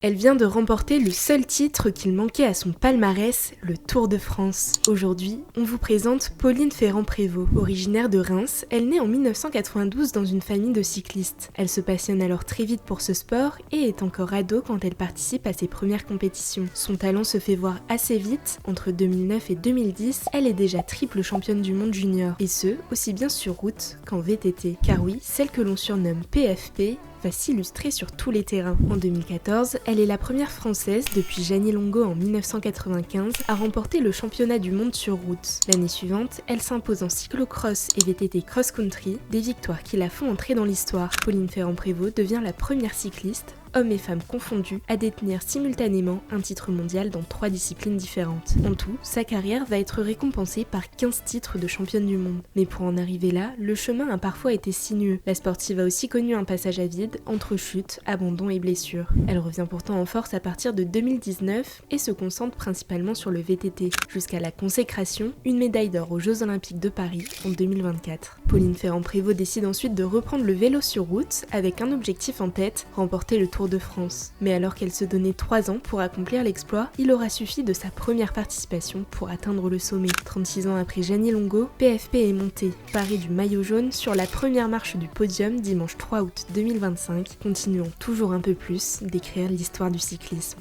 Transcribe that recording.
Elle vient de remporter le seul titre qu'il manquait à son palmarès, le Tour de France. Aujourd'hui, on vous présente Pauline Ferrand-Prévot. Originaire de Reims, elle naît en 1992 dans une famille de cyclistes. Elle se passionne alors très vite pour ce sport et est encore ado quand elle participe à ses premières compétitions. Son talent se fait voir assez vite. Entre 2009 et 2010, elle est déjà triple championne du monde junior. Et ce, aussi bien sur route qu'en VTT. Car oui, celle que l'on surnomme PFP va s'illustrer sur tous les terrains. En 2014, elle est la première française depuis Jeannie Longo en 1995 à remporter le championnat du monde sur route. L'année suivante, elle s'impose en cyclocross et VTT cross-country, des victoires qui la font entrer dans l'histoire. Pauline Ferrand-Prévot devient la première cycliste, hommes et femmes confondus, à détenir simultanément un titre mondial dans 3 disciplines différentes. En tout, sa carrière va être récompensée par 15 titres de championne du monde. Mais pour en arriver là, le chemin a parfois été sinueux. La sportive a aussi connu un passage à vide entre chutes, abandons et blessures. Elle revient pourtant en force à partir de 2019 et se concentre principalement sur le VTT, jusqu'à la consécration, une médaille d'or aux Jeux Olympiques de Paris en 2024. Pauline Ferrand-Prévot décide ensuite de reprendre le vélo sur route avec un objectif en tête, remporter le Tour de France. Mais alors qu'elle se donnait 3 ans pour accomplir l'exploit, il aura suffi de sa première participation pour atteindre le sommet. 36 ans après Jeannie Longo, PFP est montée, parée du maillot jaune sur la première marche du podium dimanche 3 août 2025, continuant toujours un peu plus d'écrire l'histoire du cyclisme.